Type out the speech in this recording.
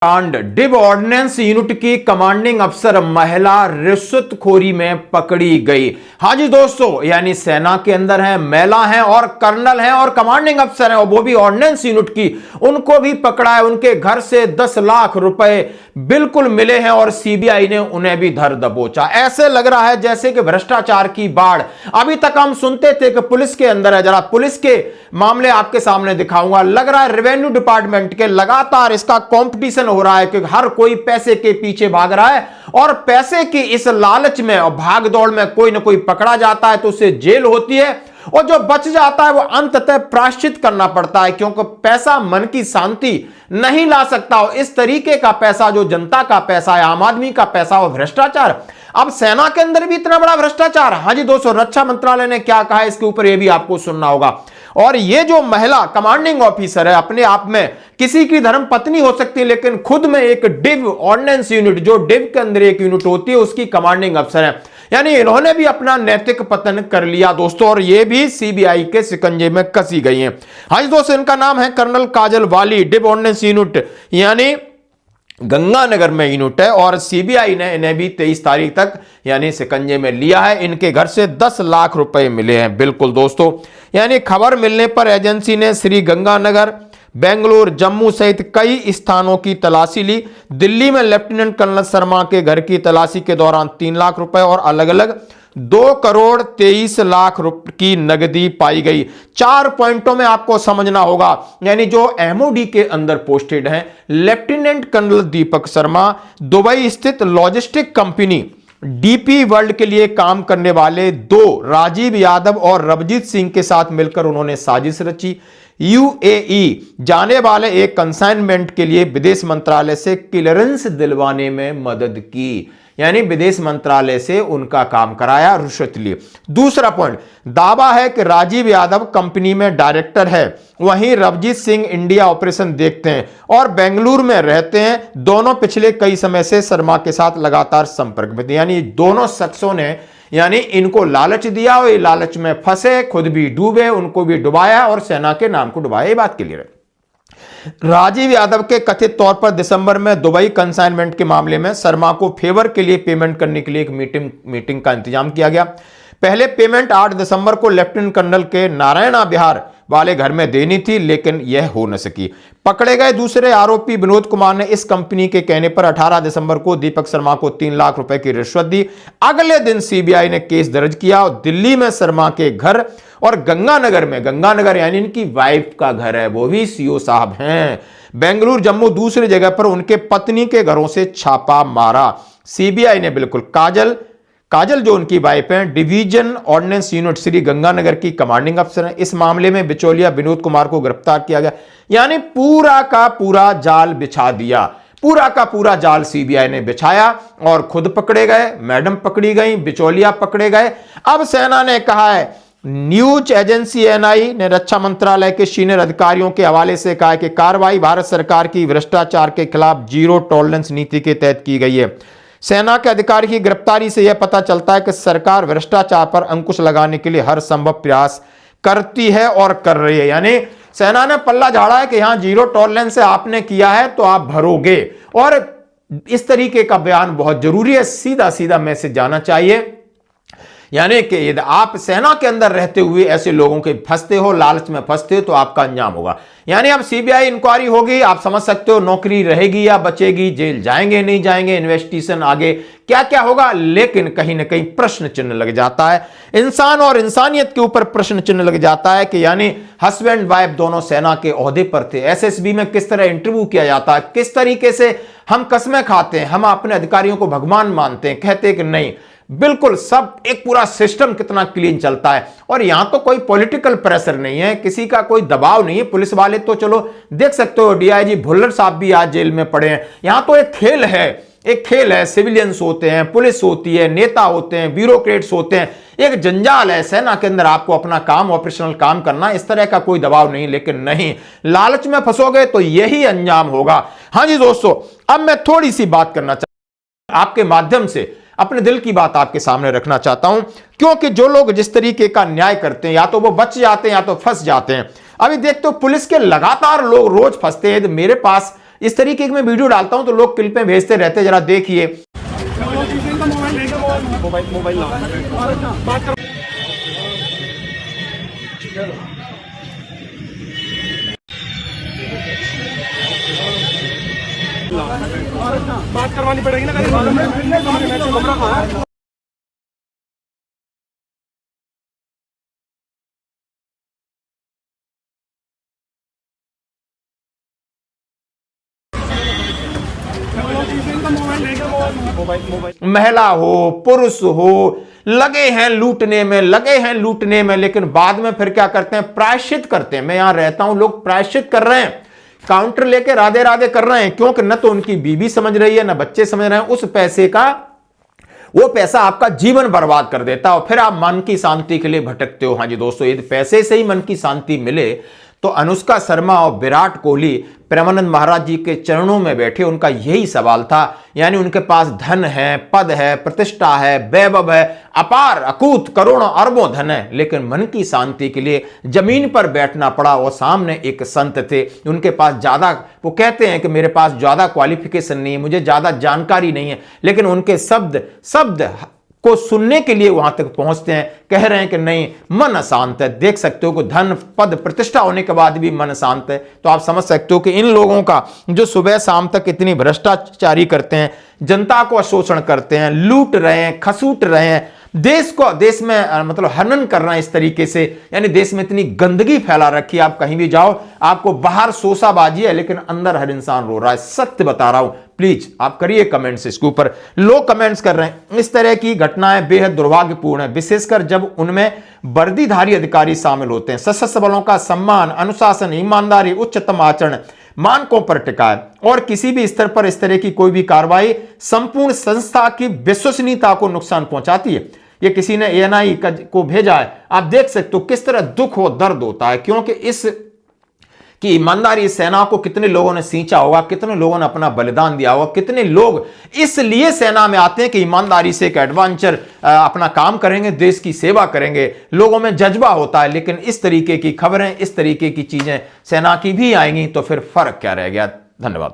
कांड। डिब ordinance unit की commanding अफसर महिला रिश्वतखोरी में पकड़ी गई। हाँ जी दोस्तों, यानी सेना के अंदर है, महिला है और कर्नल है और कमांडिंग अफसर है, और वो भी ऑर्डिनेंस यूनिट की, उनको भी पकड़ा है। उनके घर से 10 लाख रुपए बिल्कुल मिले हैं और सीबीआई ने उन्हें भी धर दबोचा। ऐसे लग रहा है जैसे कि भ्रष्टाचार की बाढ़। अभी तक हम सुनते थे कि पुलिस के अंदर है, जरा पुलिस के मामले आपके सामने दिखाऊंगा। लग रहा है रेवेन्यू डिपार्टमेंट के लगातार इसका कंपटीशन हो रहा है कि हर कोई पैसे के पीछे भाग रहा है, और पैसे की इस लालच में और भाग दौड़ में कोई ना कोई पकड़ा जाता है तो उससे जेल होती है, और जो बच जाता है वो अंततः प्रायश्चित करना पड़ता है, क्योंकि पैसा मन की शांति नहीं ला सकता। और इस तरीके का पैसा जो जनता का पैसा है, आम आदमी का पैसा, वो भ्रष्टाचार। अब सेना के अंदर भी इतना बड़ा भ्रष्टाचार। हाँ जी दोस्तों, रक्षा मंत्रालय ने क्या कहा इसके ऊपर ये भी आपको सुनना होगा। और ये जो महिला कमांडिंग ऑफिसर है, अपने आप में किसी की धर्म पत्नी हो सकती है, लेकिन खुद में एक डिव ऑर्डिनेंस यूनिट, जो डिव के अंदर एक यूनिट होती है, उसकी कमांडिंग अफसर है। यानी इन्होंने भी अपना नैतिक पतन कर लिया दोस्तों, और ये भी सीबीआई के शिकंजे में कसी गई हैं। हाँ जी दोस्तों, इनका नाम है कर्नल काजल वाली। डिव ऑर्डिनेंस यूनिट यानी गंगानगर में यूनिट है, और सीबीआई ने इन्हें भी 23 तारीख तक यानी शिकंजे में लिया है। इनके घर से 10 लाख रुपए मिले हैं। बिल्कुल दोस्तों, यानी खबर मिलने पर एजेंसी ने श्री गंगानगर, बेंगलुरु, जम्मू सहित कई स्थानों की तलाशी ली। दिल्ली में लेफ्टिनेंट कर्नल शर्मा के घर की तलाशी के दौरान 3 लाख रुपए और अलग अलग 2 करोड़ 23 लाख रुपए की नगदी पाई गई। 4 पॉइंटों में आपको समझना होगा। यानी जो एमओडी के अंदर पोस्टेड हैं, lieutenant colonel Deepak Sharma, Dubai स्थित लॉजिस्टिक कंपनी डीपी वर्ल्ड के लिए काम करने वाले 2 राजीव यादव और रवजीत सिंह के साथ मिलकर उन्होंने साजिश रची। यूएई जाने वाले एक कंसाइनमेंट के लिए विदेश मंत्रालय से क्लियरेंस दिलवाने में मदद की, यानी विदेश मंत्रालय से उनका काम कराया, रुश्वत ली। दूसरा पॉइंट, दावा है कि राजीव यादव कंपनी में डायरेक्टर है, वहीं रवजीत सिंह इंडिया ऑपरेशन देखते हैं और बेंगलुरु में रहते हैं। दोनों पिछले कई समय से शर्मा के साथ लगातार संपर्क में थे। यानी दोनों शख्सों ने यानी इनको लालच दिया और ये लालच में फंसे, खुद भी डूबे, उनको भी डुबाया और सेना के नाम को डुबाया। ये बात क्लियर है। राजीव यादव के कथित तौर पर दिसंबर में दुबई कंसाइनमेंट के मामले में शर्मा को फेवर के लिए पेमेंट करने के लिए एक मीटिंग का इंतजाम किया गया। पहले पेमेंट 8 दिसंबर को लेफ्टिनेंट कर्नल के नारायणा बिहार वाले घर में देनी थी, लेकिन यह हो न सकी। पकड़े गए दूसरे आरोपी विनोद कुमार ने इस कंपनी के कहने पर 18 दिसंबर को दीपक शर्मा को 3 लाख रुपए की रिश्वत दी। अगले दिन सीबीआई ने केस दर्ज किया और दिल्ली में शर्मा के घर और गंगानगर में, गंगानगर यानी इनकी वाइफ का घर है, वो भी सीओ साहब हैं, बेंगलुरु, जम्मू दूसरी जगह पर उनके पत्नी के घरों से छापा मारा। सीबीआई ने बिल्कुल काजल जो उनकी वाइफ हैं, division ordnance unit Shri Ganganagar की कमांडिंग अफसर हैं। इस मामले में बिचौलिया विनोद कुमार को गिरफ्तार किया गया। यानी पूरा का पूरा जाल बिछा दिया, पूरा का पूरा जाल सीबीआई ने बिछाया और खुद पकड़े गए, मैडम पकड़ी गई, बिचौलिया पकड़े गए। अब सेना ने कहा है, न्यूज एजेंसी एनआई ने रक्षा मंत्रालय के सीनियर अधिकारियों के हवाले से कहा कि कार्रवाई भारत सरकार की भ्रष्टाचार के खिलाफ जीरो टॉलरेंस नीति के तहत की गई है। सेना के अधिकारी की गिरफ्तारी से यह पता चलता है कि सरकार भ्रष्टाचार पर अंकुश लगाने के लिए हर संभव प्रयास करती है और कर रही है। यानी सेना ने पल्ला झाड़ा है कि यहां जीरो टॉलरेंस से आपने किया है तो आप भरोगे, और इस तरीके का बयान बहुत जरूरी है। सीधा सीधा मैसेज जाना चाहिए, यानी कि यदि आप सेना के अंदर रहते हुए ऐसे लोगों के फंसते हो, लालच में फंसते हो, तो आपका अंजाम होगा। यानी अब सीबीआई इंक्वायरी होगी, आप समझ सकते हो नौकरी रहेगी या बचेगी, जेल जाएंगे नहीं जाएंगे, इन्वेस्टिगेशन आगे क्या क्या होगा, लेकिन कहीं ना कहीं प्रश्न चिन्ह लग जाता है। इंसान और इंसानियत के ऊपर प्रश्न चिन्ह लग जाता है कि यानी हस्बैंड वाइफ दोनों सेना के ओहदे पर थे। एसएसबी में किस तरह इंटरव्यू किया जाता है, किस तरीके से हम कस्में खाते हैं, हम अपने अधिकारियों को भगवान मानते हैं, कहते हैं कि नहीं, बिल्कुल सब एक पूरा सिस्टम कितना क्लीन चलता है। और यहां तो कोई पॉलिटिकल प्रेशर नहीं है, किसी का कोई दबाव नहीं है। पुलिस वाले तो चलो देख सकते हो, डीआईजी भुल्लर साहब भी आज जेल में पड़े हैं। यहां तो एक खेल है, सिविलियंस होते हैं, पुलिस होती है, नेता होते हैं, ब्यूरोक्रेट्स होते हैं, एक जंजाल है सेना के अंदर, आपको अपना काम, ऑपरेशनल काम करना, इस तरह का कोई दबाव नहीं। लेकिन नहीं, लालच में फंसोगे तो यही अंजाम होगा। हाँ जी दोस्तों, अब मैं थोड़ी सी बात करना चाहता हूं, आपके माध्यम से अपने दिल की बात आपके सामने रखना चाहता हूं, क्योंकि जो लोग जिस तरीके का न्याय करते हैं, या तो वो बच जाते हैं या तो फंस जाते हैं। अभी देखते हो पुलिस के लगातार लोग रोज फंसते हैं। मेरे पास इस तरीके की मैं वीडियो डालता हूं तो लोग क्लिपें भेजते रहते, जरा देखिए। बात करवानी पड़ेगी ना। महिला हो पुरुष हो, लगे हैं लूटने में, लगे हैं लूटने में, लेकिन बाद में फिर क्या करते हैं, प्रायश्चित करते हैं। मैं यहां रहता हूं, लोग प्रायश्चित कर रहे हैं, काउंटर लेके राधे राधे कर रहे हैं, क्योंकि न तो उनकी बीवी समझ रही है, न बच्चे समझ रहे हैं। उस पैसे का, वो पैसा आपका जीवन बर्बाद कर देता है और फिर आप मन की शांति के लिए भटकते हो। हाँ जी दोस्तों, यदि पैसे से ही मन की शांति मिले तो अनुष्का शर्मा और विराट कोहली प्रेमानंद महाराज जी के चरणों में बैठे, उनका यही सवाल था। यानी उनके पास धन है, पद है, प्रतिष्ठा है, वैभव है, अपार अकूत करोड़ों अरबों धन है, लेकिन मन की शांति के लिए जमीन पर बैठना पड़ा। और सामने एक संत थे, उनके पास ज्यादा, वो कहते हैं कि मेरे पास ज्यादा क्वालिफिकेशन नहीं है, मुझे ज्यादा जानकारी नहीं है, लेकिन उनके शब्द को सुनने के लिए वहां तक पहुंचते हैं, कह रहे हैं कि नहीं, मन अशांत है। देख सकते हो कि धन पद प्रतिष्ठा होने के बाद भी मन अशांत है। तो आप समझ सकते हो कि इन लोगों का जो सुबह शाम तक इतनी भ्रष्टाचारी करते हैं, जनता को शोषण करते हैं, लूट रहे हैं, खसूट रहे हैं, देश में मतलब हनन कर रहे हैं इस तरीके से। यानी देश में इतनी गंदगी फैला रखी है, आप कहीं भी जाओ आपको बाहर शोषाबाजी है, लेकिन अंदर हर इंसान रो रहा है। सत्य बता रहा हूं, प्लीज आप करिए कमेंट्स इसके ऊपर। लोग कमेंट्स कर रहे हैं। इस तरह की घटनाएं बेहद दुर्भाग्यपूर्ण है, विशेषकर जब उनमें वर्दीधारी अधिकारी शामिल होते हैं। सशस्त्र बलों का सम्मान, अनुशासन, ईमानदारी, उच्चतम आचरण मानकों पर टिका है और किसी भी स्तर पर इस तरह की कोई भी कार्रवाई संपूर्ण संस्था की विश्वसनीयता को नुकसान पहुंचाती है। ये किसी ने एएनआई को भेजा है, आप देख सकते हो किस तरह दुख हो, दर्द होता है, क्योंकि इस कि ईमानदारी सेना को कितने लोगों ने सींचा होगा, कितने लोगों ने अपना बलिदान दिया होगा, कितने लोग इसलिए सेना में आते हैं कि ईमानदारी से एक एडवेंचर अपना काम करेंगे, देश की सेवा करेंगे, लोगों में जज्बा होता है। लेकिन इस तरीके की खबरें, इस तरीके की चीजें सेना की भी आएंगी तो फिर फर्क क्या रह गया। धन्यवाद।